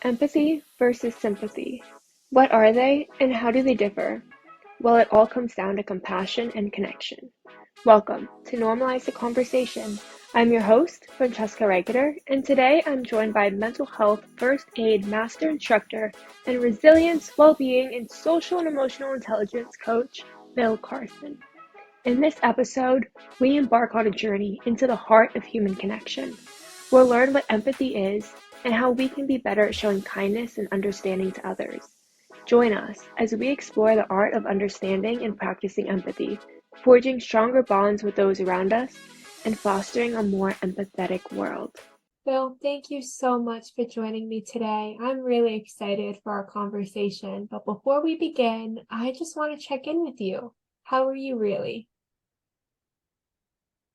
Empathy versus sympathy. What are they and how do they differ? Well, it all comes down to compassion and connection. Welcome to Normalize the Conversation. I'm your host, Francesca Regeter, and today I'm joined by mental health first aid master instructor and resilience, well-being, and social and emotional intelligence coach, Bill Carson. In this episode, we embark on a journey into the heart of human connection. We'll learn what empathy is and how we can be better at showing kindness and understanding to others. Join us as we explore the art of understanding and practicing empathy, forging stronger bonds with those around us, and fostering a more empathetic world. Bill, thank you so much for joining me today. I'm really excited for our conversation, but before we begin, I just want to check in with you. How are you really?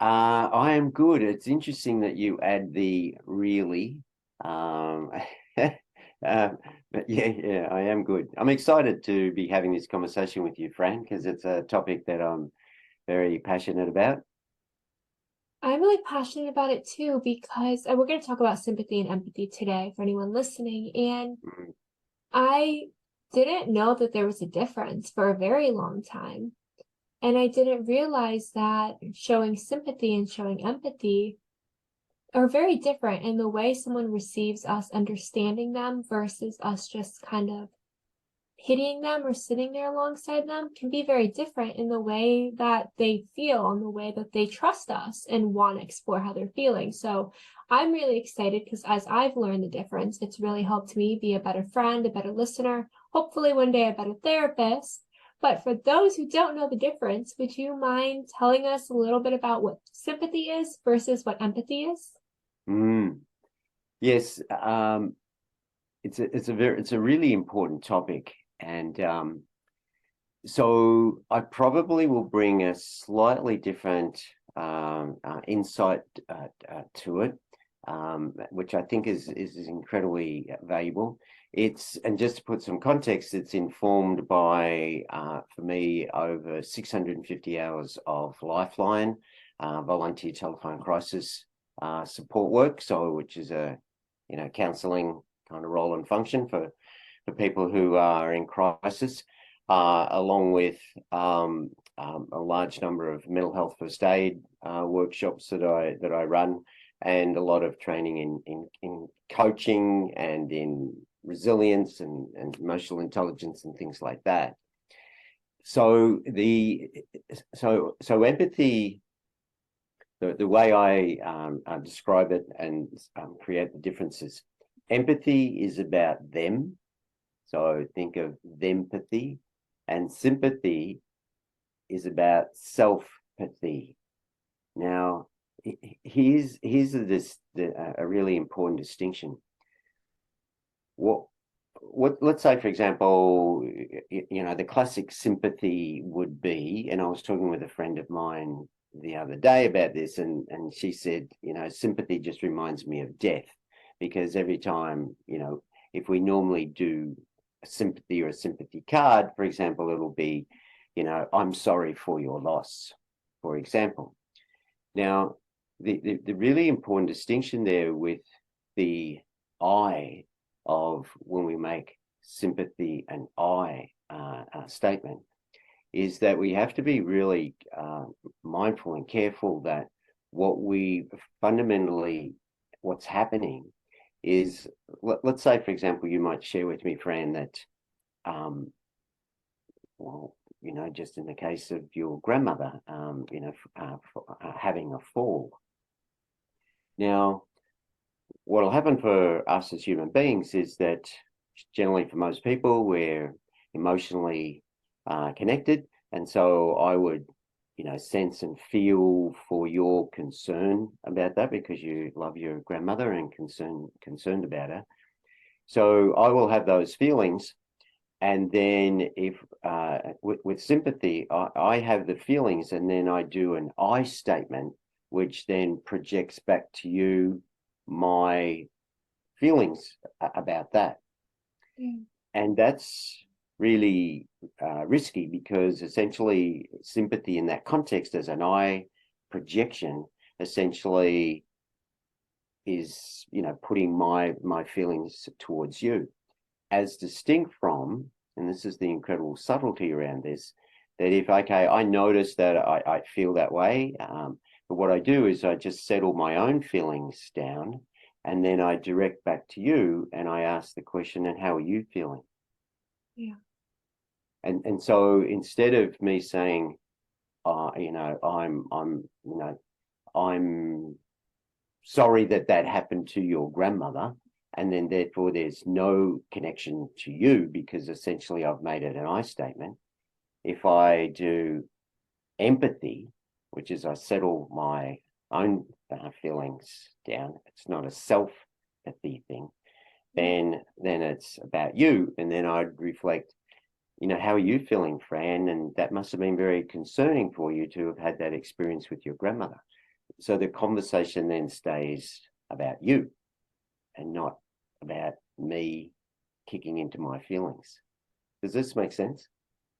I am good. It's interesting that you add the really. But yeah, I am good. I'm excited to be having this conversation with you, Fran, because it's a topic that I'm very passionate about. I'm really passionate about it too because we're going to talk about sympathy and empathy today for anyone listening. And Mm. I didn't know that there was a difference for a very long time. And I didn't realize that showing sympathy and showing empathy are very different in the way someone receives us understanding them versus us just kind of hitting them or sitting there alongside them can be very different in the way that they feel and the way that they trust us and want to explore how they're feeling. So I'm really excited because as I've learned the difference, it's really helped me be a better friend, a better listener, hopefully one day a better therapist. But for those who don't know the difference, would you mind telling us a little bit about what sympathy is versus what empathy is? Mm. Yes, it's a really important topic, and so I probably will bring a slightly different insight to it, which I think is incredibly valuable. And just to put some context, it's informed by, for me, over 650 hours of Lifeline volunteer telephone crisis support work. So, which is a counselling kind of role and function for people who are in crisis, along with a large number of mental health first aid workshops that I run, and a lot of training in coaching and in resilience and emotional intelligence and things like that. So empathy, the way I describe it and create the differences, empathy is about them. So think of thempathy, and sympathy is about self-pathy. Now, here's a really important distinction. What let's say, for example, the classic sympathy would be, and I was talking with a friend of mine the other day about this, and she said, sympathy just reminds me of death, because every time, if we normally do a sympathy or a sympathy card, for example, it'll be, I'm sorry for your loss, for example. Now, the really important distinction there with the I of when we make sympathy and I statement is that we have to be really mindful and careful that what's happening is, let's say, for example, you might share with me, Fran, that, just in the case of your grandmother, having a fall. Now, what will happen for us as human beings is that generally for most people, we're emotionally connected. And so I would, sense and feel for your concern about that, because you love your grandmother and concerned about her. So I will have those feelings. And then if with sympathy, I have the feelings, and then I do an I statement, which then projects back to you my feelings about that. Mm. And that's really risky, because essentially sympathy in that context as an I projection essentially is, putting my feelings towards you, as distinct from, and this is the incredible subtlety around this, that if, okay, I notice that I feel that way, but what I do is I just settle my own feelings down, and then I direct back to you and I ask the question, and how are you feeling? Yeah. And so instead of me saying, I'm sorry that happened to your grandmother, and then therefore there's no connection to you because essentially I've made it an I statement. If I do empathy, which is I settle my own feelings down, it's not a self-empathy thing, then it's about you. And then I'd reflect, how are you feeling, Fran? And that must have been very concerning for you to have had that experience with your grandmother. So the conversation then stays about you and not about me kicking into my feelings. Does this make sense?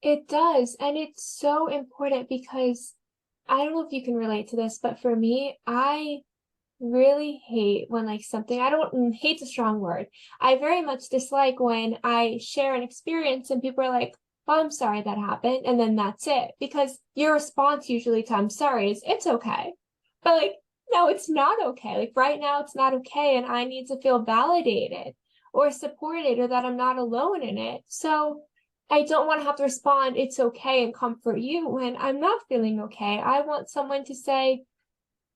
It does. And it's so important because I don't know if you can relate to this, but for me, I really hate when like something, I don't hate's a strong word. I very much dislike when I share an experience and people are like, oh, I'm sorry that happened. And then that's it. Because your response usually to I'm sorry is it's okay. But like, no, it's not okay. Like right now it's not okay. And I need to feel validated or supported or that I'm not alone in it. So I don't want to have to respond, it's okay, and comfort you when I'm not feeling okay. I want someone to say,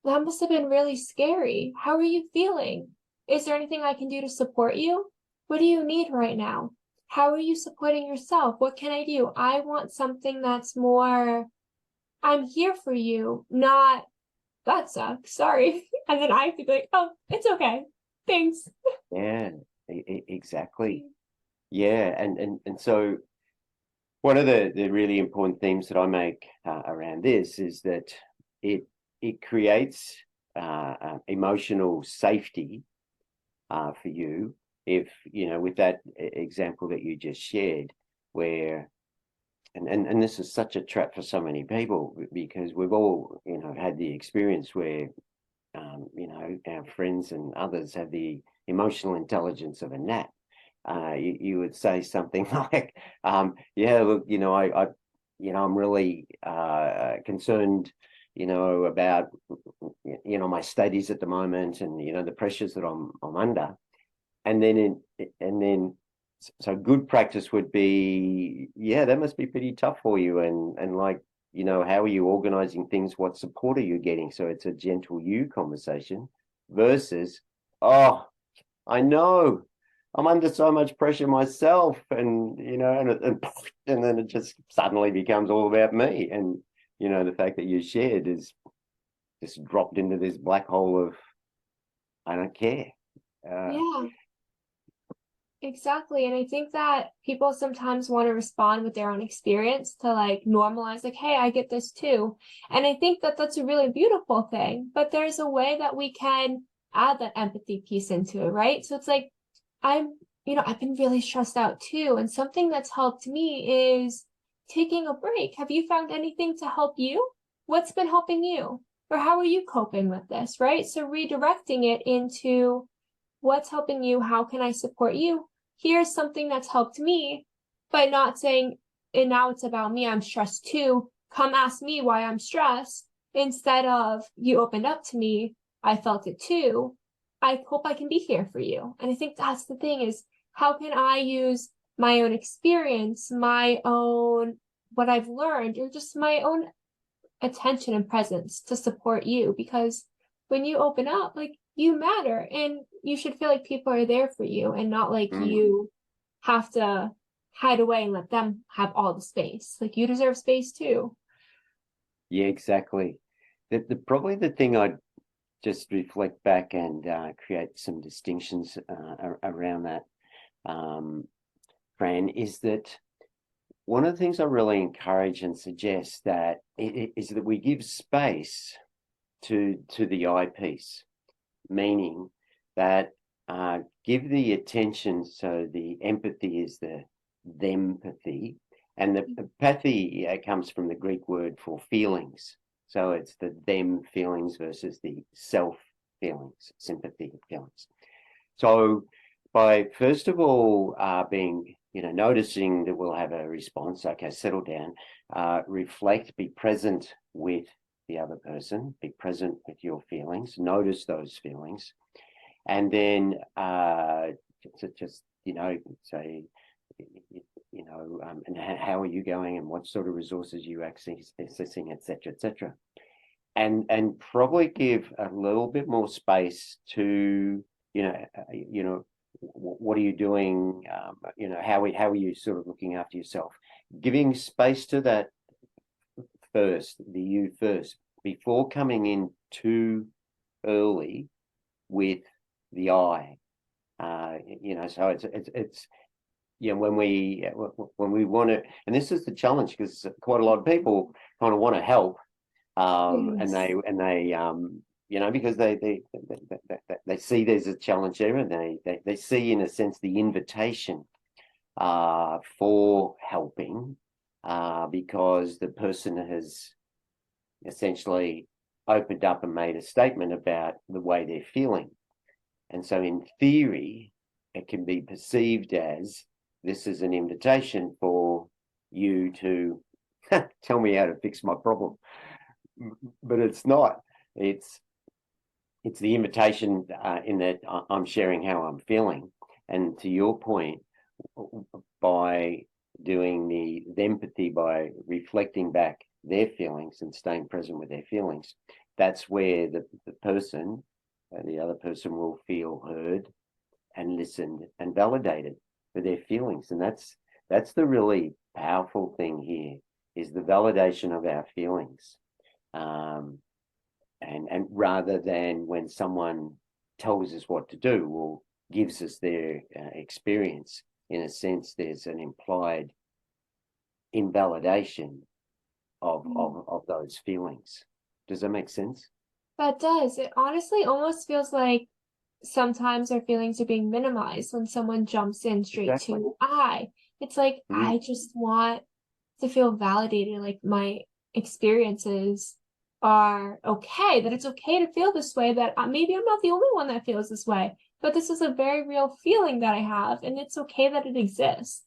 that must have been really scary. How are you feeling? Is there anything I can do to support you? What do you need right now? How are you supporting yourself? What can I do? I want something that's more, I'm here for you, not, that sucks, sorry. And then I have to be like, oh, it's okay. Thanks. Yeah, exactly. Yeah, and so one of the really important themes that I make around this is that it creates emotional safety for you if, with that example that you just shared, where, and this is such a trap for so many people because we've all, had the experience where, our friends and others have the emotional intelligence of a gnat. You would say something like, yeah, look, I'm really concerned, about, my studies at the moment and, the pressures that I'm under. And then so good practice would be, yeah, that must be pretty tough for you. And like, how are you organizing things? What support are you getting? So it's a gentle you conversation versus, oh, I know I'm under so much pressure myself, and and then it just suddenly becomes all about me. And the fact that you shared is just dropped into this black hole of I don't care. Yeah. Exactly. And I think that people sometimes want to respond with their own experience to like normalize, like, hey, I get this too. And I think that that's a really beautiful thing. But there's a way that we can add that empathy piece into it, right? So it's like, I've been really stressed out too. And something that's helped me is taking a break. Have you found anything to help you? What's been helping you? Or how are you coping with this, right? So redirecting it into what's helping you? How can I support you? Here's something that's helped me, but not saying, and now it's about me, I'm stressed too. Come ask me why I'm stressed. Instead of you opened up to me, I felt it too. I hope I can be here for you. And I think that's the thing is how can I use my own experience, my own what I've learned, or just my own attention and presence to support you? Because when you open up, like you matter and you should feel like people are there for you and not like you have to hide away and let them have all the space. Like you deserve space too. Yeah, exactly. Probably the thing I'd just reflect back and create some distinctions around that, Fran, is that one of the things I really encourage and suggest that is that we give space to the I piece, meaning that give the attention. So the empathy is the thempathy, and the empathy comes from the Greek word for feelings. So it's the them feelings versus the self feelings, sympathy feelings. So by first of all being, noticing that we'll have a response, okay, settle down, reflect, be present with the other person, be present with your feelings, notice those feelings, and then just say, and how are you going, and what sort of resources you accessing, etc., etc., and probably give a little bit more space to, what are you doing? How are you sort of looking after yourself? Giving space to that first, the you first, before coming in too early with the I. So it's when we want to, and this is the challenge, because quite a lot of people kind of want to help, and they because they see there's a challenge there, and they see, in a sense, the invitation for helping, because the person has essentially opened up and made a statement about the way they're feeling. And so in theory, it can be perceived as this is an invitation for you to tell me how to fix my problem. But it's not. It's the invitation in that I'm sharing how I'm feeling. And to your point, by doing the empathy, by reflecting back their feelings and staying present with their feelings, that's where the person, the other person, will feel heard and listened and validated for their feelings. And that's the really powerful thing here, is the validation of our feelings. And rather than when someone tells us what to do or gives us their experience, in a sense, there's an implied invalidation of those feelings. Does that make sense? That does. It honestly almost feels like sometimes our feelings are being minimized when someone jumps in straight to I. It's like, I just want to feel validated, like my experiences are okay, that it's okay to feel this way, that maybe I'm not the only one that feels this way, but this is a very real feeling that I have, and it's okay that it exists.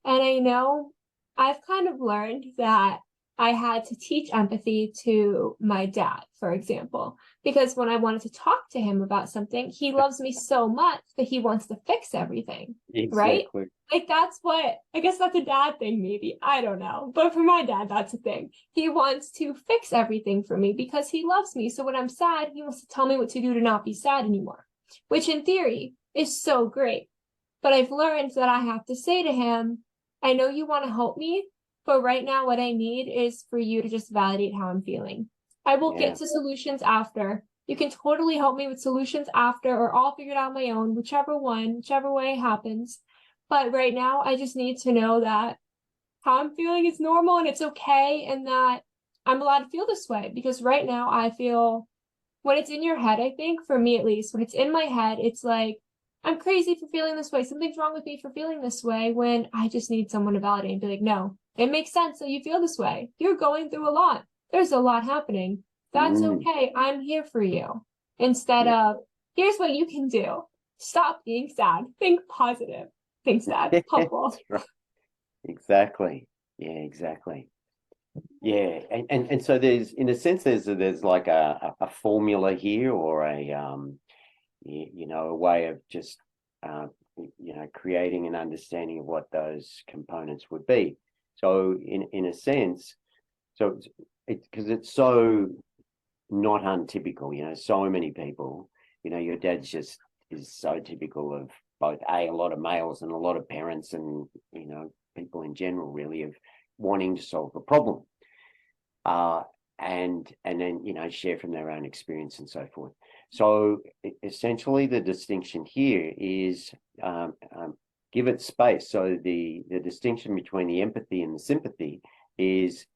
And I know I've kind of learned that I had to teach empathy to my dad, for example, because when I wanted to talk to him about something, he loves me so much that he wants to fix everything, right? Like, that's what, I guess that's a dad thing, maybe. I don't know. But for my dad, that's a thing. He wants to fix everything for me because he loves me. So when I'm sad, he wants to tell me what to do to not be sad anymore, which in theory is so great. But I've learned that I have to say to him, I know you want to help me, but right now what I need is for you to just validate how I'm feeling. I will get to solutions after. You can totally help me with solutions after, or I'll figure it out on my own, whichever way it happens. But right now, I just need to know that how I'm feeling is normal and it's okay, and that I'm allowed to feel this way. Because right now I feel, when it's in your head, I think, for me at least, when it's in my head, it's like, I'm crazy for feeling this way. Something's wrong with me for feeling this way, when I just need someone to validate and be like, no, it makes sense that you feel this way. You're going through a lot. There's a lot happening. That's okay. I'm here for you. Instead of, here's what you can do. Stop being sad. Think positive. Think sad. Helpful. Right. Exactly. Yeah, exactly. Yeah. And so there's, in a sense, there's like a formula here, or a way of just creating an understanding of what those components would be. So in a sense, so because it's so not untypical, so many people, your dad's just is so typical of both a lot of males and a lot of parents, and people in general, really, of wanting to solve a problem, and then share from their own experience and so forth. So essentially, the distinction here is give it space. So the distinction between the empathy and the sympathy is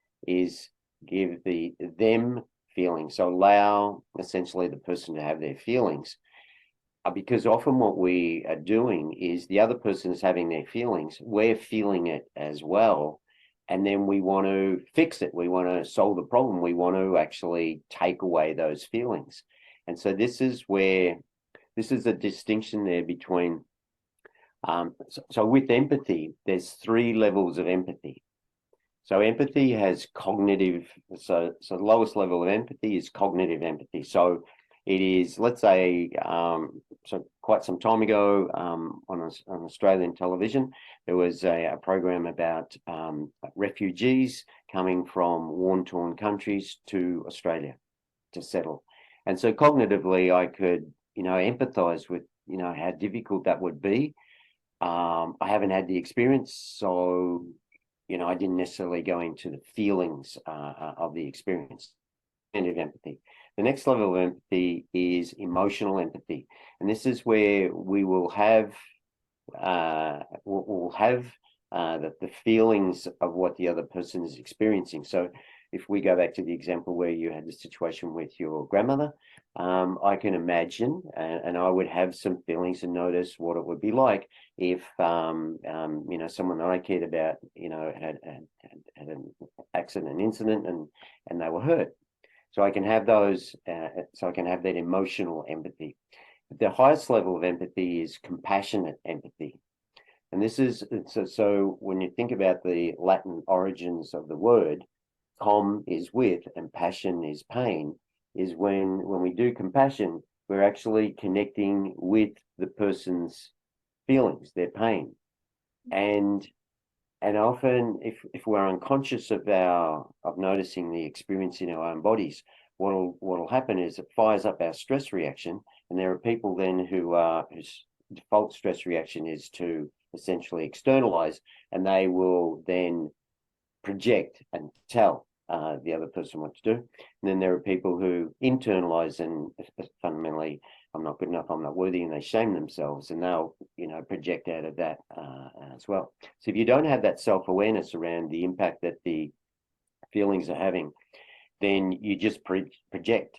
give them feelings. So allow essentially the person to have their feelings, because often what we are doing is the other person is having their feelings, we're feeling it as well, and then we want to fix it. We want to solve the problem. We want to actually take away those feelings. And so this is a distinction there between, so with empathy, there's 3 levels of empathy. So empathy has cognitive, so the lowest level of empathy is cognitive empathy. So it is, let's say, so quite some time ago on Australian television, there was a program about refugees coming from war-torn countries to Australia to settle. And so cognitively, I could, empathize with, how difficult that would be. I haven't had the experience, so I didn't necessarily go into the feelings of the experience. Of empathy. The next level of empathy is emotional empathy, and this is where we will have the feelings of what the other person is experiencing. So if we go back to the example where you had the situation with your grandmother, I can imagine, and I would have some feelings and notice what it would be like if, someone that I cared about, had an accident, an incident, and they were hurt. So I can have those, so I can have that emotional empathy. The highest level of empathy is compassionate empathy. And this is, so when you think about the Latin origins of the word, com is with and passion is pain, is when we do compassion, we're actually connecting with the person's feelings, their pain. And often if we're unconscious of noticing the experience in our own bodies, what'll happen is it fires up our stress reaction. And there are people then whose default stress reaction is to essentially externalize, and they will then project and tell the other person what to do. And then there are people who internalize and fundamentally, I'm not good enough, I'm not worthy, and they shame themselves, and they'll, project out of that as well. So if you don't have that self-awareness around the impact that the feelings are having, then you just project.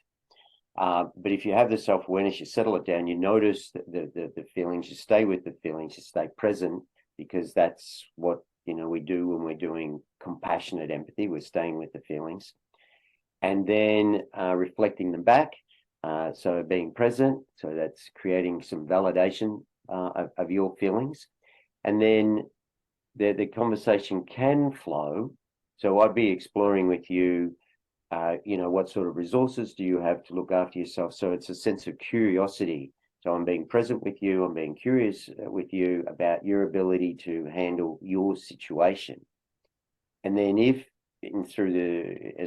But if you have the self-awareness, you settle it down, you notice the feelings, you stay with the feelings, you stay present, because that's what we do when we're doing compassionate empathy. We're staying with the feelings and then reflecting them back. So being present, so that's creating some validation of your feelings. And then the conversation can flow. So I'd be exploring with you, what sort of resources do you have to look after yourself? So it's a sense of curiosity. So I'm being present with you, I'm being curious with you about your ability to handle your situation. And then as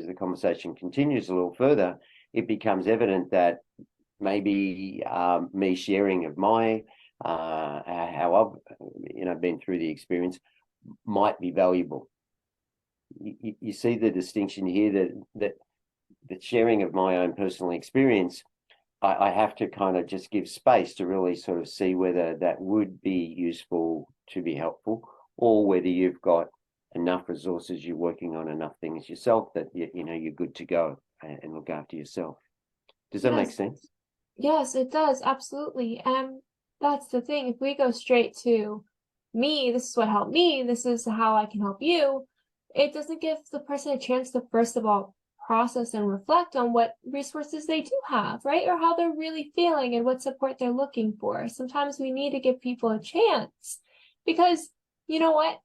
the conversation continues a little further, it becomes evident that maybe me sharing of my how I've been through the experience might be valuable. You see the distinction here, that the sharing of my own personal experience, I have to kind of just give space to really sort of see whether that would be useful to be helpful, or whether you've got enough resources, you're working on enough things yourself that you're good to go and look after yourself. Does that make sense? Yes, it does, absolutely. And that's the thing. If we go straight to me, this is what helped me, this is how I can help you, it doesn't give the person a chance to, first of all, process and reflect on what resources they do have, right? Or how they're really feeling and what support they're looking for. Sometimes we need to give people a chance, because you know what?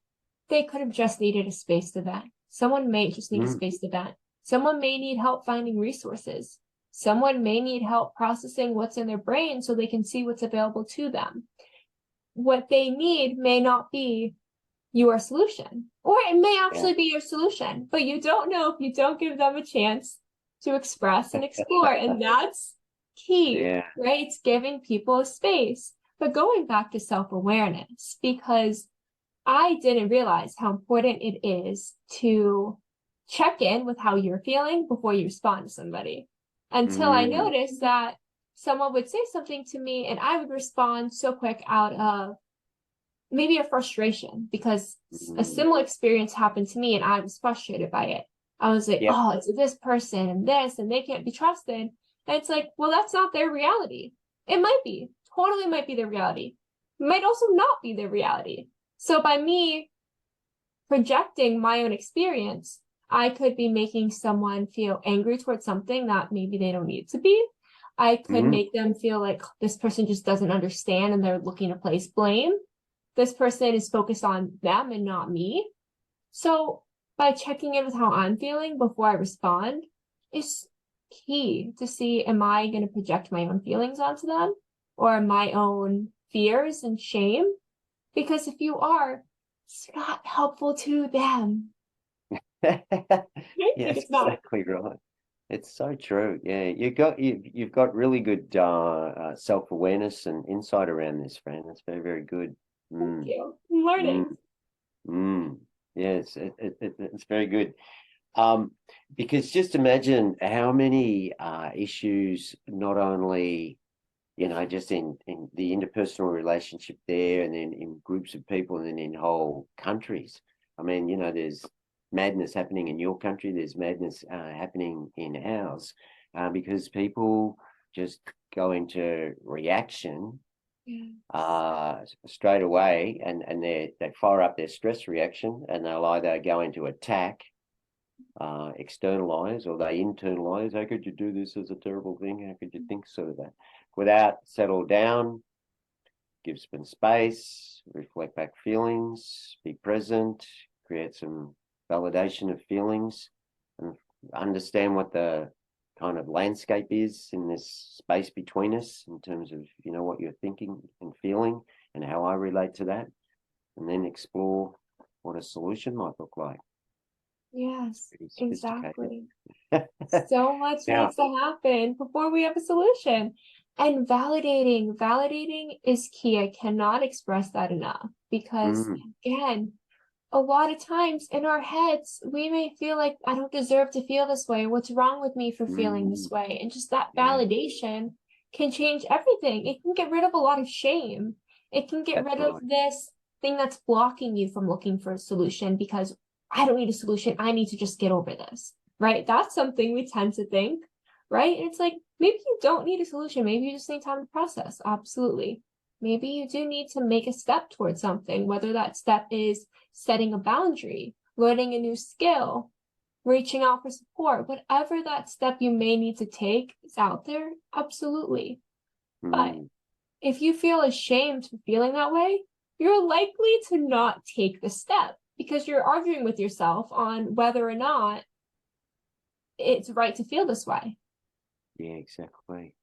They could have just needed a space to vent. Someone may just need a space to vent. Someone may need help finding resources. Someone may need help processing what's in their brain so they can see what's available to them. What they need may not be your solution, or it may actually be your solution, but you don't know if you don't give them a chance to express and explore. And that's key, right? It's giving people a space. But going back to self-awareness, because I didn't realize how important it is to check in with how you're feeling before you respond to somebody, until I noticed that someone would say something to me and I would respond so quick out of maybe a frustration, because a similar experience happened to me and I was frustrated by it. I was like, oh, it's this person and this, and they can't be trusted. And it's like, well, that's not their reality. It might be, totally might be their reality. It might also not be their reality. So by me projecting my own experience, I could be making someone feel angry towards something that maybe they don't need to be. I could Mm. make them feel like this person just doesn't understand and they're looking to place blame. This person is focused on them and not me. So by checking in with how I'm feeling before I respond is key to see, am I going to project my own feelings onto them or my own fears and shame? Because if you are, it's not helpful to them. Right? Like Yes, it's not. exactly right. It's so true. Yeah, you've got really good self-awareness and insight around this, friend. That's very, very good. Thank Mm, you. I'm mm, learning. mm. Yes, it's very good. Um, because just imagine how many issues, not only, just in the interpersonal relationship there, and then in groups of people, and then in whole countries. I mean, there's madness happening in your country, there's madness happening in ours, because people just go into reaction Yes. straight away, and they fire up their stress reaction, and they'll either go into attack, externalize, or they internalize. How could you do this as a terrible thing? How could you think so of that? Without settle down, give some space, reflect back feelings, be present, create some validation of feelings, and understand what the kind of landscape is in this space between us in terms of, what you're thinking and feeling and how I relate to that, and then explore what a solution might look like. Yes, Pretty sophisticated. exactly. So much Now, needs to happen before we have a solution. And validating is key. I cannot express that enough because, mm, again, a lot of times in our heads, we may feel like I don't deserve to feel this way. What's wrong with me for feeling this mm, way? And just that yeah, validation can change everything. It can get rid of a lot of shame. It can get that's rid of right. this thing that's blocking you from looking for a solution because I don't need a solution. I need to just get over this, right? That's something we tend to think, right? And it's like, maybe you don't need a solution. Maybe you just need time to process. Absolutely. Maybe you do need to make a step towards something, whether that step is setting a boundary, learning a new skill, reaching out for support, whatever that step you may need to take is out there. Absolutely. But Mm, if you feel ashamed for feeling that way, you're likely to not take the step because you're arguing with yourself on whether or not it's right to feel this way. yeah, exactly.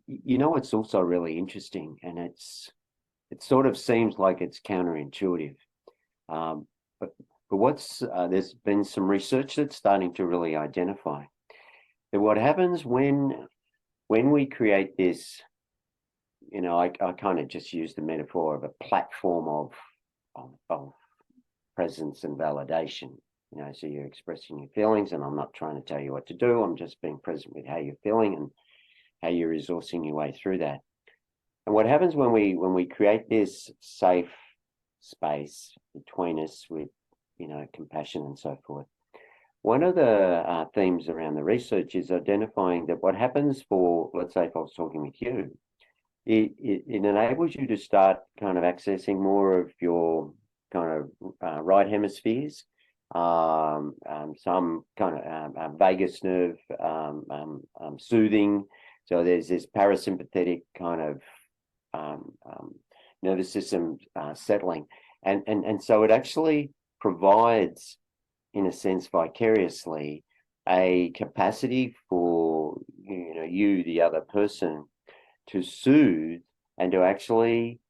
It's also really interesting, and it sort of seems like it's counterintuitive. Um, but what's there's been some research that's starting to really identify that what happens when we create this, I kind of just use the metaphor of a platform of presence and validation. So you're expressing your feelings, and I'm not trying to tell you what to do. I'm just being present with how you're feeling and how you're resourcing your way through that. And what happens when we create this safe space between us with, compassion and so forth. One of the themes around the research is identifying that what happens for, let's say, if I was talking with you, it enables you to start kind of accessing more of your kind of right hemispheres, some kind of vagus nerve soothing. So there's this parasympathetic kind of nervous system settling, and so it actually provides, in a sense, vicariously, a capacity for you, the other person, to soothe and to actually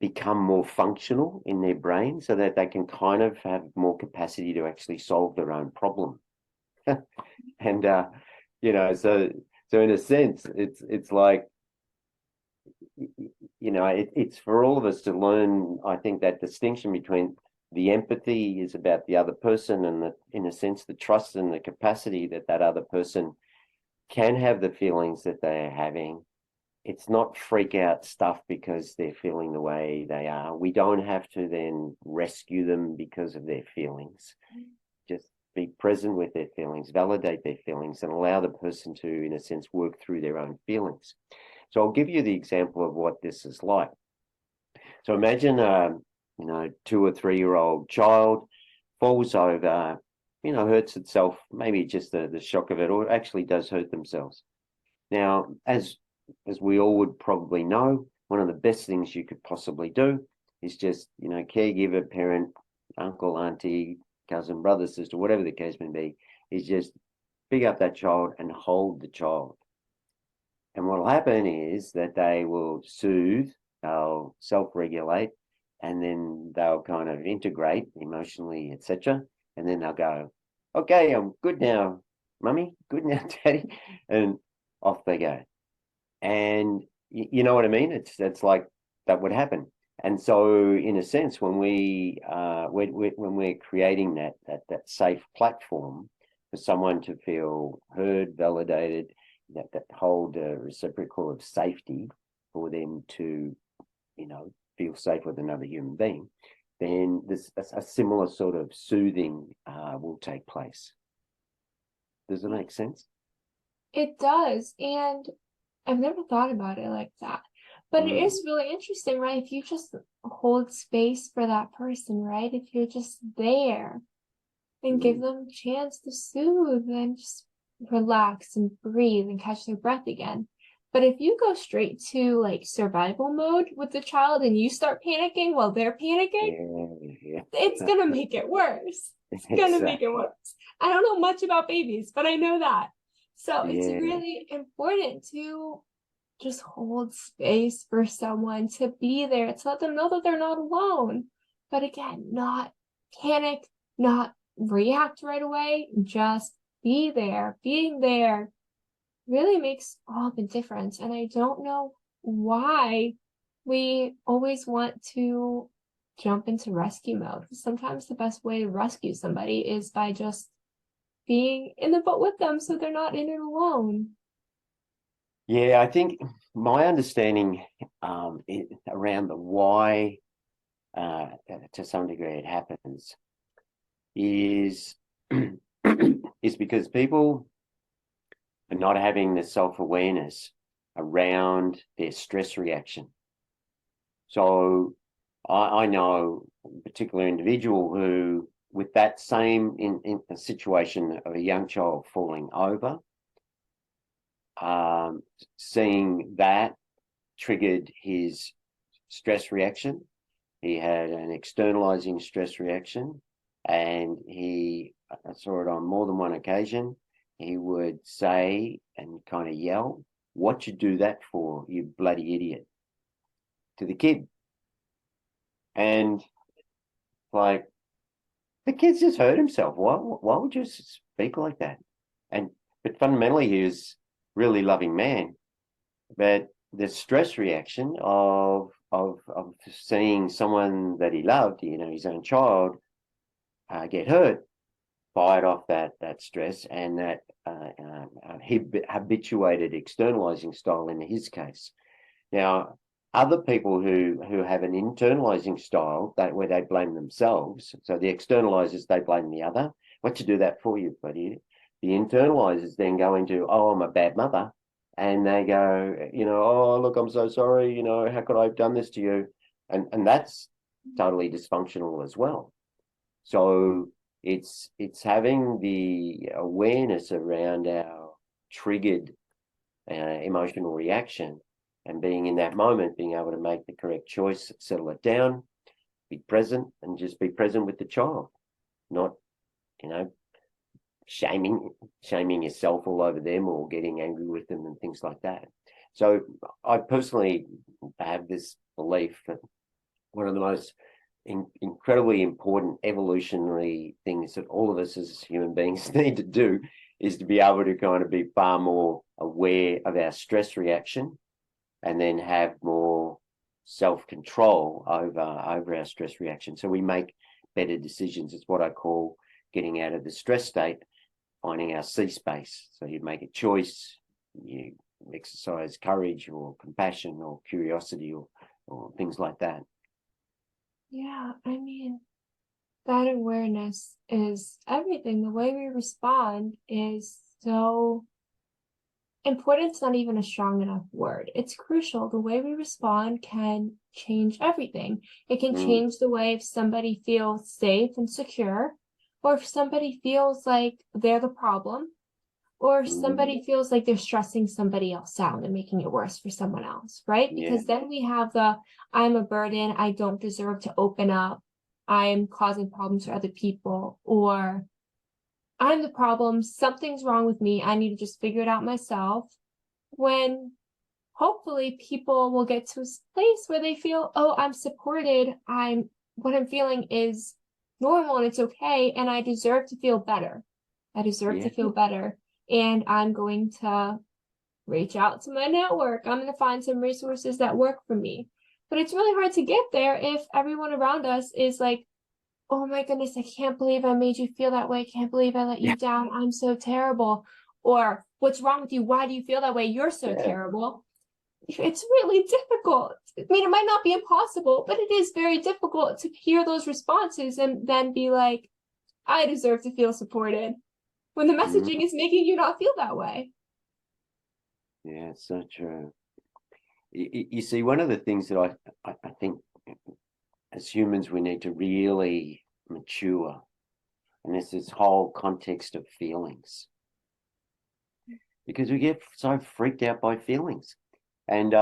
become more functional in their brain so that they can kind of have more capacity to actually solve their own problem. And so in a sense, it's like, it's for all of us to learn, I think, that distinction between the empathy is about the other person, and that, in a sense, the trust and the capacity that that other person can have the feelings that they're having. It's not freak out stuff because they're feeling the way they are. We don't have to then rescue them because of their feelings. Just be present with their feelings, validate their feelings, and allow the person to, in a sense, work through their own feelings. So I'll give you the example of what this is like. So imagine a 2 or 3 year old child falls over, hurts itself, maybe just the shock of it, or actually does hurt themselves. Now, as we all would probably know, one of the best things you could possibly do is just, caregiver, parent, uncle, auntie, cousin, brother, sister, whatever the case may be, is just pick up that child and hold the child. And what will happen is that they will soothe, they'll self-regulate, and then they'll kind of integrate emotionally, etc. And then they'll go, okay, I'm good now, mummy, good now, daddy, and off they go. And you know what I mean? It's like that would happen. And so, in a sense, when we're creating that safe platform for someone to feel heard, validated, that hold a reciprocal of safety for them to, feel safe with another human being, then this a similar sort of soothing will take place. Does it make sense? It does, and I've never thought about it like that. But it is really interesting, right? If you just hold space for that person, right? If you're just there and give them a chance to soothe and just relax and breathe and catch their breath again. But if you go straight to like survival mode with the child and you start panicking while they're panicking, it's gonna make it worse. It's gonna make it worse. I don't know much about babies, but I know that. So it's really important to just hold space for someone, to be there, to let them know that they're not alone. But again, not panic, not react right away, just be there. Being there really makes all the difference. And I don't know why we always want to jump into rescue mode. Sometimes the best way to rescue somebody is by just being in the boat with them so they're not in it alone. Yeah, I think my understanding around the why, to some degree, it happens is is because people are not having the self-awareness around their stress reaction. So I know a particular individual who, with that same in a situation of a young child falling over, seeing that triggered his stress reaction. He had an externalizing stress reaction, and I saw it on more than one occasion. He would say and kind of yell, "What you do that for, you bloody idiot," to the kid. And like, the kid's just hurt himself. Why would you speak like that? But fundamentally, he was a really loving man. But the stress reaction of seeing someone that he loved, his own child, get hurt, fired off that stress, and that habituated externalizing style in his case. Now, other people who have an internalizing style, where they blame themselves, so the externalizers, they blame the other. What you do that for, you buddy? The internalizers then go into, oh, I'm a bad mother. And they go, oh, look, I'm so sorry, how could I have done this to you? And that's totally dysfunctional as well. So it's having the awareness around our triggered emotional reaction, and being in that moment, being able to make the correct choice, settle it down, be present, and just be present with the child, not, shaming yourself all over them or getting angry with them and things like that. So I personally have this belief that one of the most incredibly important evolutionary things that all of us as human beings need to do is to be able to kind of be far more aware of our stress reaction, and then have more self-control over our stress reaction. So we make better decisions. It's what I call getting out of the stress state, finding our C space. So you make a choice, you exercise courage or compassion or curiosity or things like that. Yeah, I mean, that awareness is everything. The way we respond is so important. It's not even a strong enough word. It's crucial. The way we respond can change everything. It can change the way if somebody feels safe and secure, or if somebody feels like they're the problem, or somebody feels like they're stressing somebody else out and making it worse for someone else, right? Because then we have the, I'm a burden, I don't deserve to open up, I'm causing problems for other people, or I'm the problem, something's wrong with me, I need to just figure it out myself. When hopefully people will get to a place where they feel, oh, I'm supported, what I'm feeling is normal and it's okay, and I deserve to feel better. I deserve to feel better. And I'm going to reach out to my network. I'm going to find some resources that work for me. But it's really hard to get there if everyone around us is like, oh my goodness, I can't believe I made you feel that way. I can't believe I let you down. I'm so terrible. Or what's wrong with you? Why do you feel that way? You're so terrible. It's really difficult. I mean, it might not be impossible, but it is very difficult to hear those responses and then be like, I deserve to feel supported, when the messaging is making you not feel that way. Yeah, it's so true. You see, one of the things that I think as humans we need to really mature, and it's this whole context of feelings, because we get so freaked out by feelings, and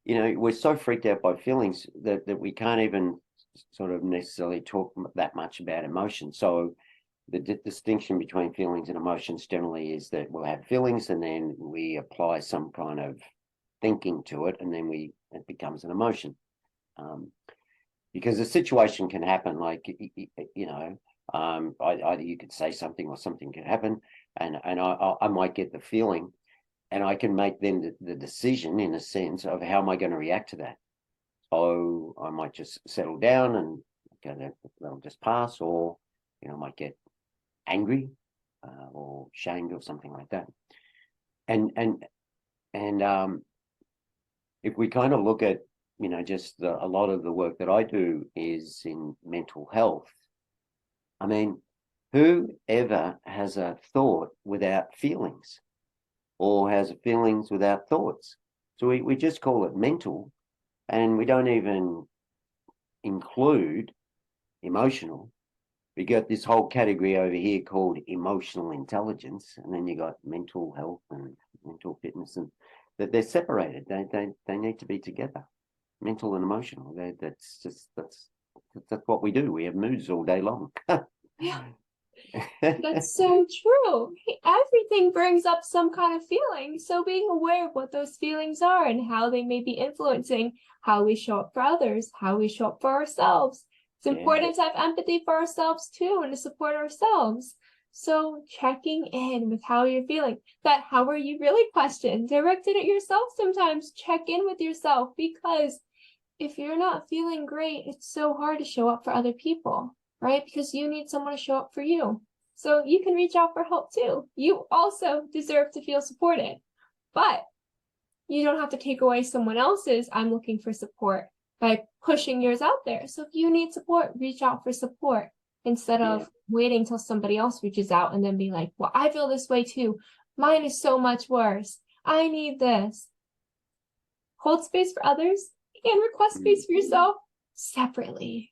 we're so freaked out by feelings that we can't even sort of necessarily talk that much about emotion. So the distinction between feelings and emotions generally is that we'll have feelings and then we apply some kind of thinking to it, and then it becomes an emotion. Because a situation can happen, like either you could say something or something could happen, and I might get the feeling, and I can make then the decision in a sense of how am I going to react to that. So I might just settle down and that'll just pass, or I might get angry or shamed or something like that. And if we kind of look at just a lot of the work that I do is in mental health. I mean, who ever has a thought without feelings, or has feelings without thoughts? So we just call it mental, and we don't even include emotional. We got this whole category over here called emotional intelligence, and then you got mental health and mental fitness, and that they're separated. They need to be together, mental and emotional. That's what we do. We have moods all day long. Yeah, that's so true. Everything brings up some kind of feeling. So being aware of what those feelings are and how they may be influencing how we show up for others, how we show up for ourselves. It's important to have empathy for ourselves too, and to support ourselves. So checking in with how you're feeling, that how are you really question, directed at yourself sometimes. Check in with yourself, because if you're not feeling great, it's so hard to show up for other people, right? Because you need someone to show up for you. So you can reach out for help too. You also deserve to feel supported, but you don't have to take away someone else's I'm looking for support by pushing yours out there. So if you need support, reach out for support instead of waiting till somebody else reaches out and then be like, well, I feel this way too. Mine is so much worse. I need this. Hold space for others and request space for yourself separately.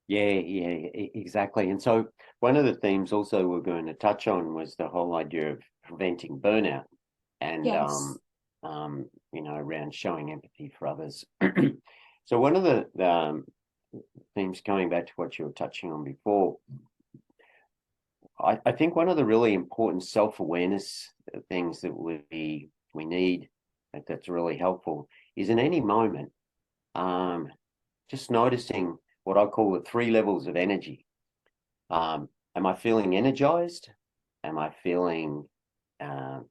Yeah, exactly. And so one of the themes also we're going to touch on was the whole idea of preventing burnout, and around showing empathy for others. So one of the themes, coming back to what you were touching on before, I think one of the really important self-awareness things that we need that's really helpful is in any moment, just noticing what I call the 3 levels of energy. Am I feeling energized? Am I feeling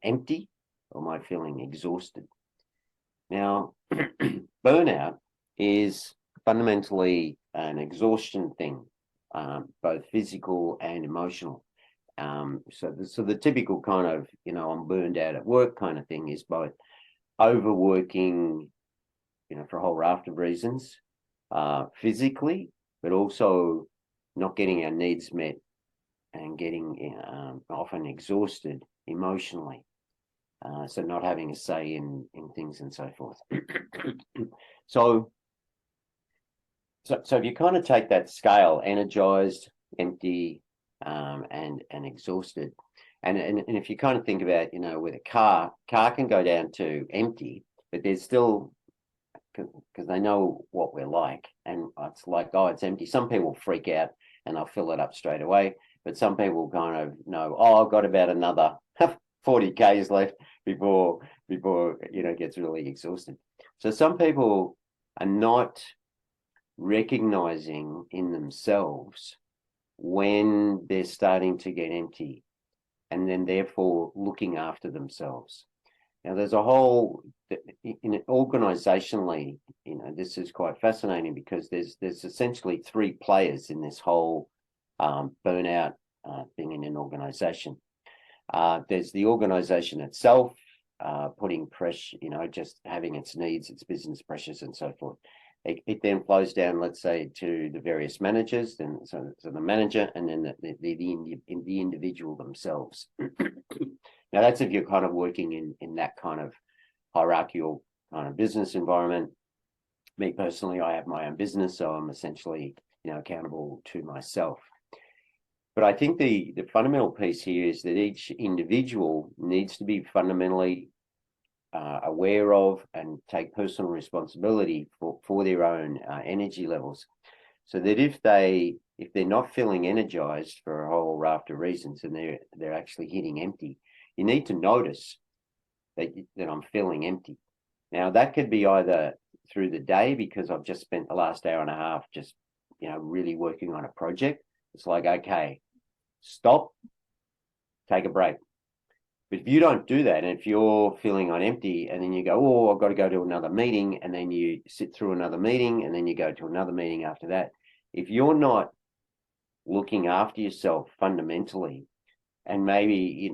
empty? Or am I feeling exhausted? Now, burnout is fundamentally an exhaustion thing, both physical and emotional. So the typical kind of, I'm burned out at work kind of thing is both overworking, for a whole raft of reasons, physically, but also not getting our needs met and getting often exhausted emotionally. So not having a say in things and so forth. So if you kind of take that scale, energized, empty, and exhausted, And if you kind of think about, with a car can go down to empty, but there's still, because they know what we're like, and it's like, oh, it's empty. Some people freak out and they'll fill it up straight away, but some people kind of know, oh, I've got about another 40 Ks left before it gets really exhausted. So some people are not recognizing in themselves when they're starting to get empty, and then therefore looking after themselves. Now, there's a whole, organizationally, this is quite fascinating, because there's essentially three players in this whole burnout thing in an organization. There's the organization itself, putting pressure, just having its needs, its business pressures, and so forth. It then flows down, let's say, to the various managers, then so the manager, and then the individual themselves. Now, that's if you're kind of working in that kind of hierarchical kind of business environment. Me personally, I have my own business, so I'm essentially, accountable to myself. But I think the fundamental piece here is that each individual needs to be fundamentally aware of and take personal responsibility for their own energy levels, so that if they're not feeling energized for a whole raft of reasons, and they're actually hitting empty, you need to notice that I'm feeling empty. Now, that could be either through the day, because I've just spent the last hour and a half just really working on a project. It's like, okay, stop, take a break. But if you don't do that, and if you're feeling on empty, and then you go, oh, I've got to go to another meeting, and then you sit through another meeting, and then you go to another meeting after that, if you're not looking after yourself fundamentally, and maybe,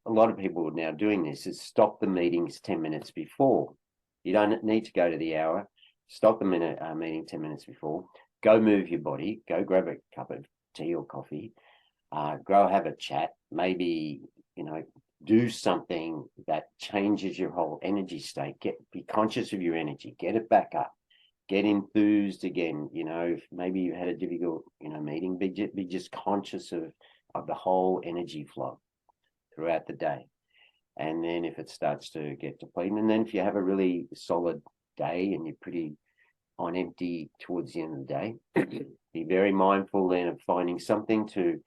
a lot of people are now doing this, is stop the meetings 10 minutes before. You don't need to go to the hour. Stop the meeting 10 minutes before. Go move your body. Go grab a cup of tea or coffee. Go have a chat. Maybe, do something that changes your whole energy state. Be conscious of your energy. Get it back up. Get enthused again. If maybe you had a difficult, meeting, be just conscious of the whole energy flow throughout the day. And then if it starts to get depleted, and then if you have a really solid day and you're pretty on empty towards the end of the day, be very mindful then of finding something to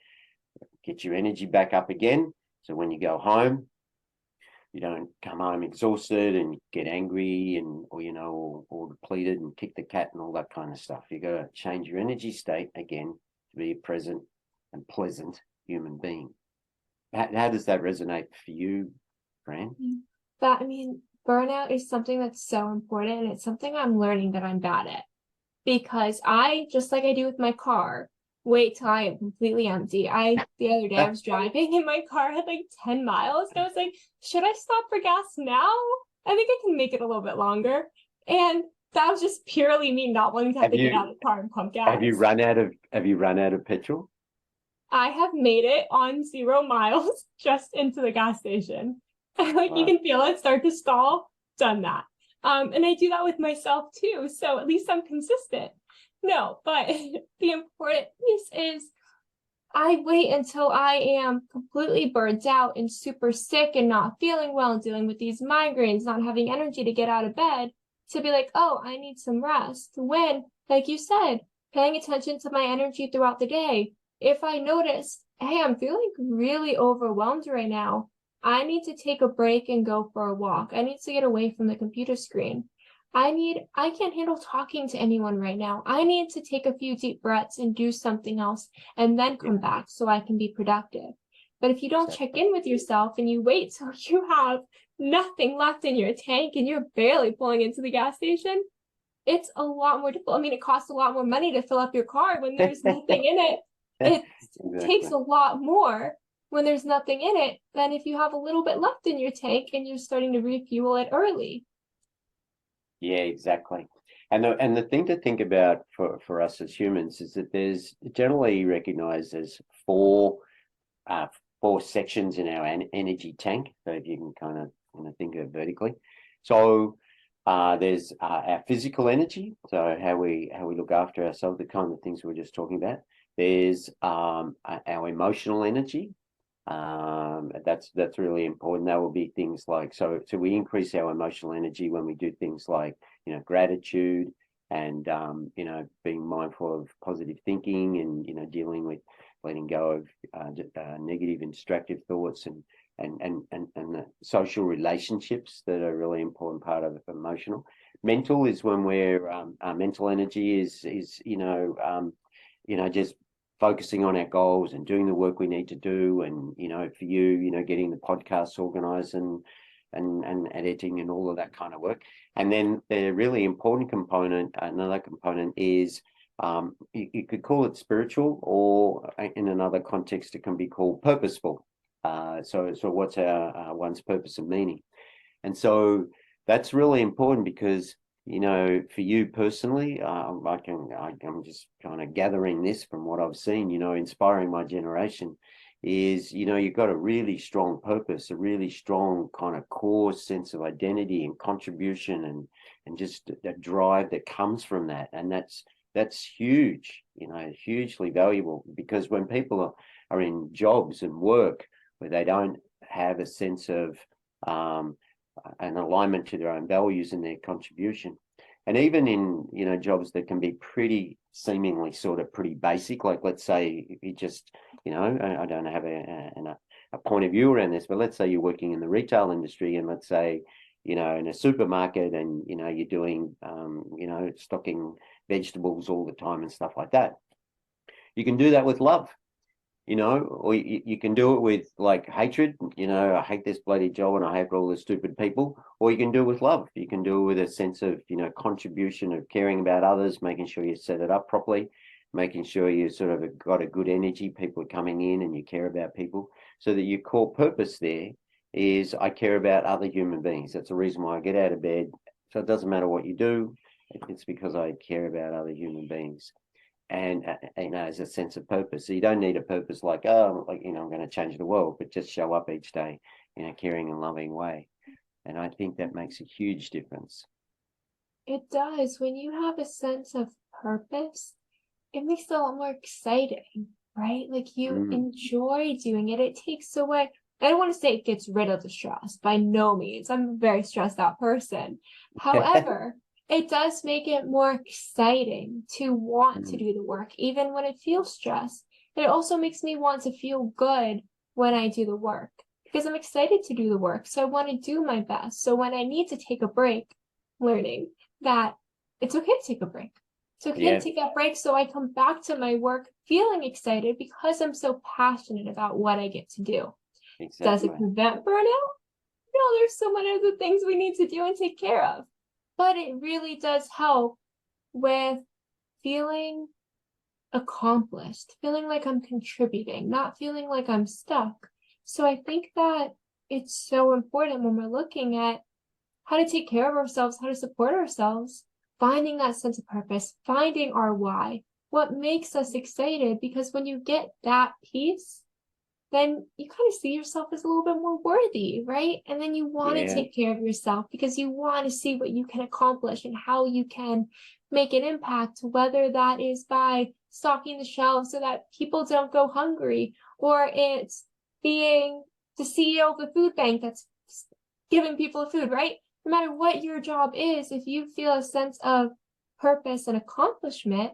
get your energy back up again. So when you go home, you don't come home exhausted and get angry or depleted and kick the cat and all that kind of stuff. You got to change your energy state again to be a present and pleasant human being. How does that resonate for you, Fran? Burnout is something that's so important, and it's something I'm learning that I'm bad at, because I, just like I do with my car, wait till I am completely empty. The other day I was driving and my car had like 10 miles, and I was like, should I stop for gas now? I think I can make it a little bit longer. And that was just purely me not wanting to have to get out of the car and pump gas. Have you run out of petrol? I have made it on 0 miles just into the gas station. Like, wow. You can feel it start to stall. Done that. And I do that with myself too. So at least I'm consistent. No, but the important piece is I wait until I am completely burnt out and super sick and not feeling well and dealing with these migraines, not having energy to get out of bed, to be like, oh, I need some rest. When, like you said, paying attention to my energy throughout the day. If I notice, hey, I'm feeling really overwhelmed right now, I need to take a break and go for a walk. I need to get away from the computer screen. I can't handle talking to anyone right now. I need to take a few deep breaths and do something else and then come back so I can be productive. But if you don't check in with yourself and you wait till you have nothing left in your tank and you're barely pulling into the gas station, it's a lot more difficult. It costs a lot more money to fill up your car when there's nothing in it. It takes a lot more when there's nothing in it than if you have a little bit left in your tank and you're starting to refuel it early. Yeah, exactly. And the thing to think about for us as humans is that there's generally recognized as four sections in our energy tank. So if you can kind of think of it vertically. So there's our physical energy, so how we look after ourselves, the kind of things we were just talking about. There's our emotional energy, That's really important. That will be things like, so we increase our emotional energy when we do things like, gratitude and, being mindful of positive thinking and, dealing with letting go of negative and destructive thoughts and the social relationships that are a really important part of emotional. Mental is when our mental energy is just focusing on our goals and doing the work we need to do. And, for you, getting the podcasts organized and editing and all of that kind of work. And then the really important component, another component is, you could call it spiritual, or in another context, it can be called purposeful. So what's one's purpose and meaning? And so that's really important because, for you personally, I'm just kind of gathering this from what I've seen, inspiring my generation is, you've got a really strong purpose, a really strong kind of core sense of identity and contribution and just a drive that comes from that. And that's huge, hugely valuable, because when people are in jobs and work where they don't have a sense of an alignment to their own values and their contribution. And even in, jobs that can be pretty seemingly sort of pretty basic, like let's say you just, I don't have a point of view around this, but let's say you're working in the retail industry and let's say, in a supermarket and, you're doing, stocking vegetables all the time and stuff like that. You can do that with love. Or you can do it with like hatred, I hate this bloody job and I hate all the stupid people, or you can do it with love. You can do it with a sense of, contribution, of caring about others, making sure you set it up properly, making sure you sort of got a good energy, people are coming in and you care about people, so that your core purpose there is, I care about other human beings. That's the reason why I get out of bed. So it doesn't matter what you do, it's because I care about other human beings. And as a sense of purpose. So you don't need a purpose like, I'm going to change the world, but just show up each day in a caring and loving way. And I think that makes a huge difference. It does. When you have a sense of purpose, it makes it a lot more exciting, right? Like you enjoy doing it. It takes away, I don't want to say it gets rid of the stress, by no means. I'm a very stressed out person. However, it does make it more exciting to want to do the work, even when it feels stressed. It also makes me want to feel good when I do the work, because I'm excited to do the work. So I want to do my best. So when I need to take a break, learning that it's okay to take a break. It's okay to take that break, so I come back to my work feeling excited because I'm so passionate about what I get to do. Exactly. Does it prevent burnout? No, there's so many other things we need to do and take care of. But it really does help with feeling accomplished, feeling like I'm contributing, not feeling like I'm stuck. So I think that it's so important when we're looking at how to take care of ourselves, how to support ourselves, finding that sense of purpose, finding our why, what makes us excited, because when you get that piece, then you kind of see yourself as a little bit more worthy, right? And then you want to take care of yourself because you want to see what you can accomplish and how you can make an impact, whether that is by stocking the shelves so that people don't go hungry, or it's being the CEO of the food bank that's giving people food, right? No matter what your job is, if you feel a sense of purpose and accomplishment,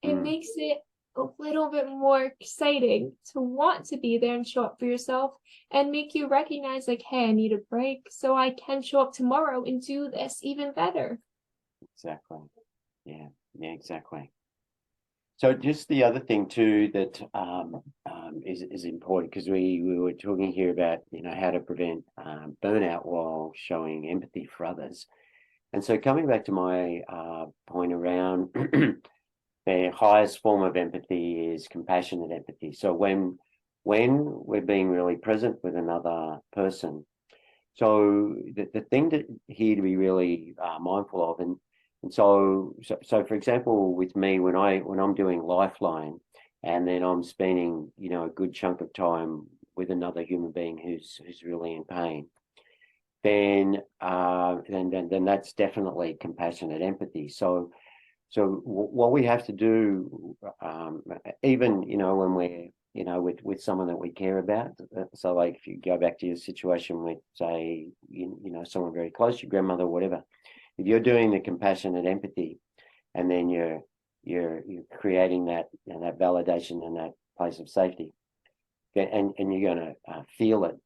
it makes it a little bit more exciting to want to be there and show up for yourself, and make you recognize like, hey, I need a break so I can show up tomorrow and do this even better. Exactly. Yeah, exactly. So just the other thing too that is important, because we were talking here about how to prevent burnout while showing empathy for others. And so coming back to my point around the highest form of empathy is compassionate empathy. So when we're being really present with another person, so the thing that here to be really mindful of, and so for example, with me, when I'm doing Lifeline, and then I'm spending a good chunk of time with another human being who's really in pain, then that's definitely compassionate empathy. So what we have to do, even when we're with someone that we care about. So like if you go back to your situation with, say, someone very close, your grandmother, whatever, if you're doing the compassionate empathy and then you're creating that, that validation and that place of safety, and you're going to feel it.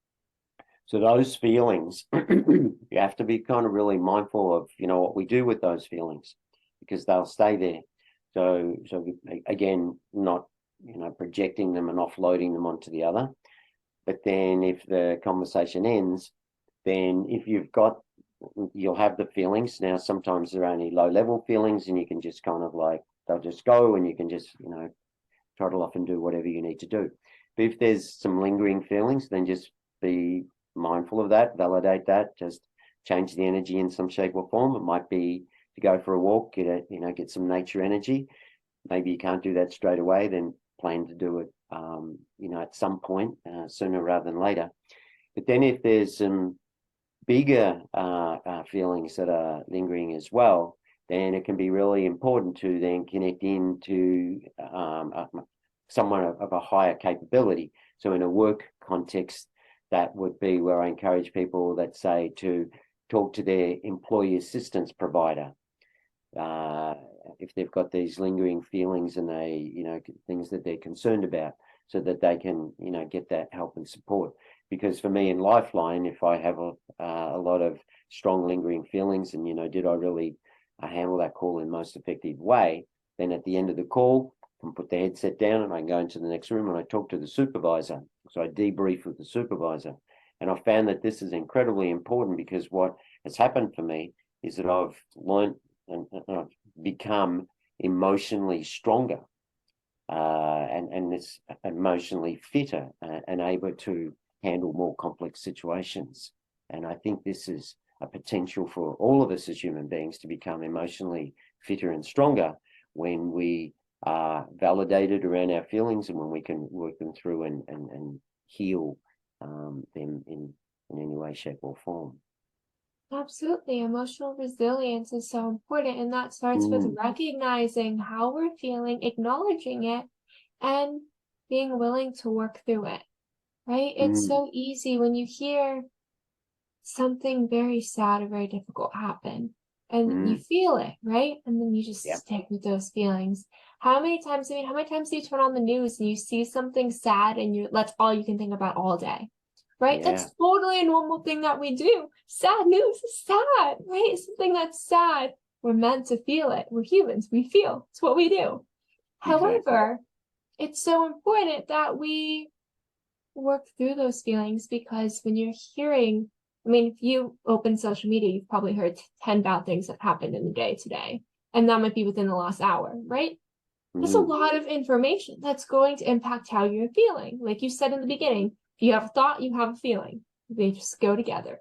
So those feelings, you have to be kind of really mindful of, what we do with those feelings, because they'll stay there. So again, not, projecting them and offloading them onto the other. But then if the conversation ends, then you'll have the feelings. Now, sometimes they're only low level feelings and you can just kind of like, they'll just go and you can just, trottle off and do whatever you need to do. But if there's some lingering feelings, then just be mindful of that, validate that, just change the energy in some shape or form. It might be to go for a walk, get some nature energy. Maybe you can't do that straight away, then plan to do it, at some point, sooner rather than later. But then if there's some bigger feelings that are lingering as well, then it can be really important to then connect into someone of a higher capability. So in a work context, that would be where I encourage people, let's say, to talk to their employee assistance provider. If they've got these lingering feelings and they, things that they're concerned about, so that they can, get that help and support. Because for me in Lifeline, if I have a lot of strong lingering feelings and, did I really handle that call in the most effective way, then at the end of the call, I can put the headset down and I can go into the next room and I talk to the supervisor. So I debrief with the supervisor. And I found that this is incredibly important, because what has happened for me is that I've learned and I've become emotionally stronger and this emotionally fitter and able to handle more complex situations. And I think this is a potential for all of us as human beings to become emotionally fitter and stronger when we are validated around our feelings and when we can work them through and heal them in any way, shape or form. Absolutely. Emotional resilience is so important. And that starts with recognizing how we're feeling, acknowledging it, and being willing to work through it, right? It's so easy when you hear something very sad or very difficult happen and you feel it, right? And then you just stick with those feelings. How many times do you turn on the news and you see something sad and that's all you can think about all day? Right? Yeah. That's totally a normal thing that we do. Sad news is sad, right? Something that's sad. We're meant to feel it. We're humans. We feel. It's what we do. Exactly. However, it's so important that we work through those feelings, because when you're hearing, if you open social media, you've probably heard 10 bad things that happened in the day today. And that might be within the last hour, right? There's a lot of information that's going to impact how you're feeling. Like you said in the beginning, if you have a thought, you have a feeling. They just go together.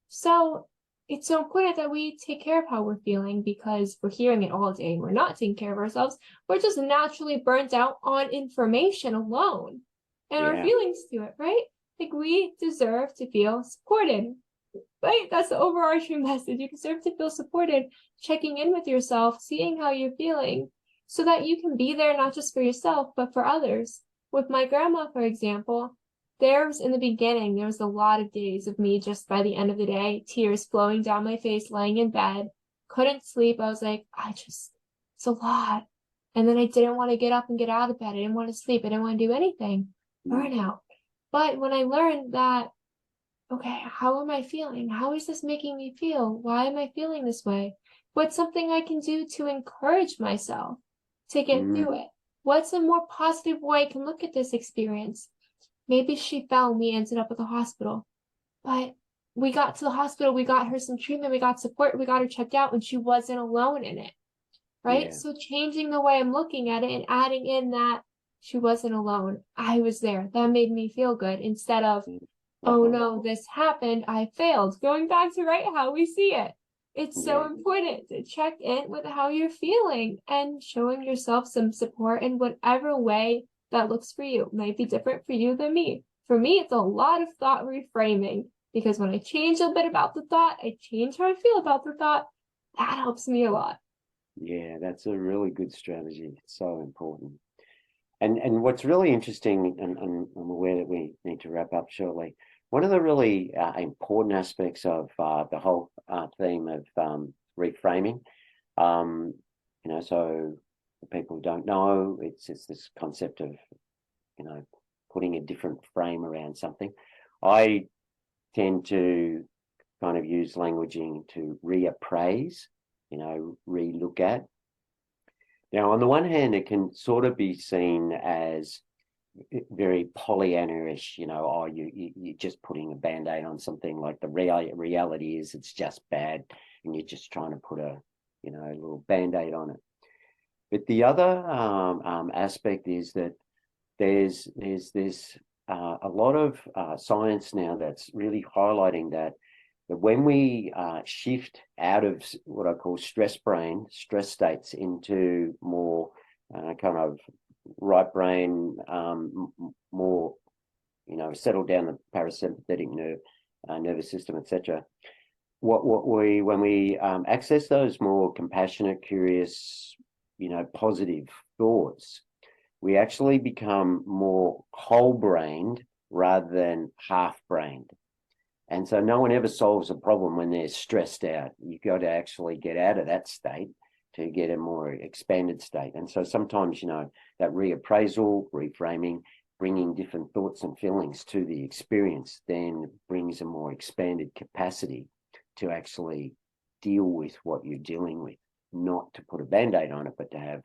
So it's so important that we take care of how we're feeling, because we're hearing it all day and we're not taking care of ourselves. We're just naturally burnt out on information alone and our feelings to it, right? Like we deserve to feel supported, right? That's the overarching message. You deserve to feel supported, checking in with yourself, seeing how you're feeling, so that you can be there not just for yourself, but for others. With my grandma, for example, in the beginning, there was a lot of days of me just by the end of the day, tears flowing down my face, laying in bed, couldn't sleep. I was like, it's a lot. And then I didn't want to get up and get out of bed. I didn't want to sleep. I didn't want to do anything. Burnout. But when I learned that, okay, how am I feeling? How is this making me feel? Why am I feeling this way? What's something I can do to encourage myself to get through it? What's a more positive way I can look at this experience? Maybe she fell and we ended up at the hospital, but we got to the hospital, we got her some treatment, we got support, we got her checked out, and she wasn't alone in it, right? Yeah. So changing the way I'm looking at it and adding in that she wasn't alone. I was there. That made me feel good, instead of, oh no, this happened, I failed. Going back to how we see it. It's so important to check in with how you're feeling and showing yourself some support in whatever way that looks for you. It might be different for you than me. For me, it's a lot of thought reframing, because when I change a bit about the thought, I change how I feel about the thought. That helps me a lot. Yeah, that's a really good strategy. It's so important. And what's really interesting, and I'm aware that we need to wrap up shortly. One of the really important aspects of the whole theme of reframing, so for people who don't know, it's this concept of, putting a different frame around something. I tend to kind of use languaging to reappraise, re-look at. Now, on the one hand, it can sort of be seen as very Pollyanna-ish, you're just putting a Band-Aid on something. Like the reality is it's just bad and you're just trying to put a little Band-Aid on it. But the other aspect is that there's a lot of science now that's really highlighting that when we shift out of what I call stress states into more kind of right brain, more, settle down the parasympathetic nervous system, etc. When we access those more compassionate, curious, positive thoughts, we actually become more whole-brained rather than half-brained. And so no one ever solves a problem when they're stressed out. You've got to actually get out of that state to get a more expanded state. And so sometimes, that reappraisal, reframing, bringing different thoughts and feelings to the experience then brings a more expanded capacity to actually deal with what you're dealing with, not to put a Band-Aid on it, but to have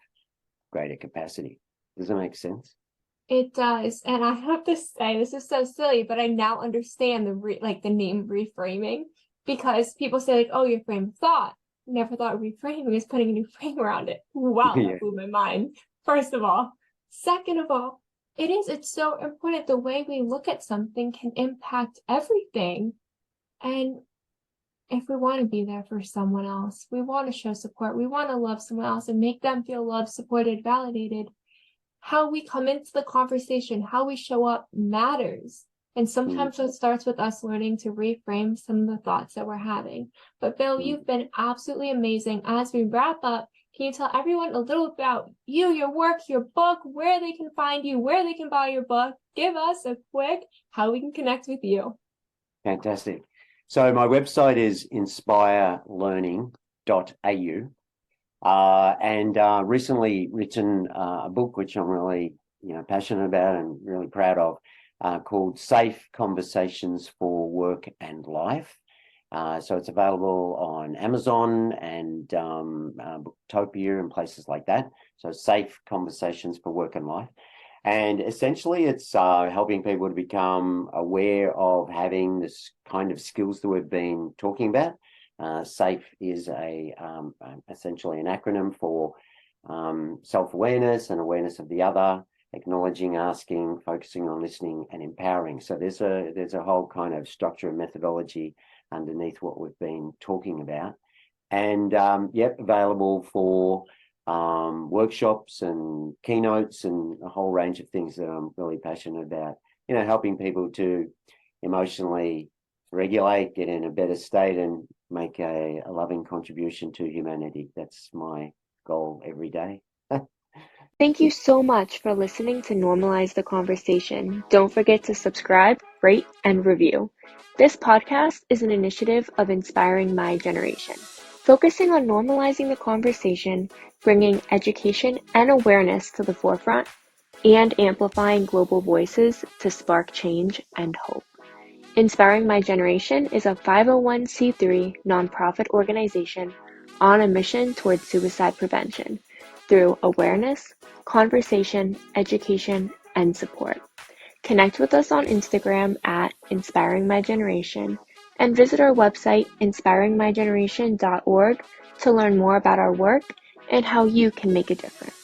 greater capacity. Does that make sense? It does, and I have to say, this is so silly, but I now understand the name reframing, because people say like, "Oh, your frame of thought." Never thought reframing is putting a new frame around it. Wow, Yeah. that blew my mind. First of all, second of all, it's so important. The way we look at something can impact everything, and if we want to be there for someone else, we want to show support, we want to love someone else and make them feel loved, supported, validated. How we come into the conversation, how we show up matters. And sometimes it starts with us learning to reframe some of the thoughts that we're having. But Bill, you've been absolutely amazing. As we wrap up, can you tell everyone a little about you, your work, your book, where they can find you, where they can buy your book? Give us a quick how we can connect with you. Fantastic. So my website is inspirelearning.au. And recently written a book which I'm really passionate about and really proud of, called Safe Conversations for Work and Life. So it's available on Amazon and Booktopia and places like that. So Safe Conversations for Work and Life. And essentially it's helping people to become aware of having this kind of skills that we've been talking about. SAFE is essentially an acronym for self-awareness and awareness of the other, acknowledging, asking, focusing on listening, and empowering. So there's a whole kind of structure and methodology underneath what we've been talking about. And available for workshops and keynotes and a whole range of things that I'm really passionate about, helping people to emotionally regulate, get in a better state, and make a loving contribution to humanity. That's my goal every day. Thank you so much for listening to Normalize the Conversation. Don't forget to subscribe, rate, and review. This podcast is an initiative of Inspiring My Generation, focusing on normalizing the conversation, bringing education and awareness to the forefront, and amplifying global voices to spark change and hope. Inspiring My Generation is a 501c3 nonprofit organization on a mission towards suicide prevention through awareness, conversation, education, and support. Connect with us on Instagram at Inspiring My Generation and visit our website inspiringmygeneration.org to learn more about our work and how you can make a difference.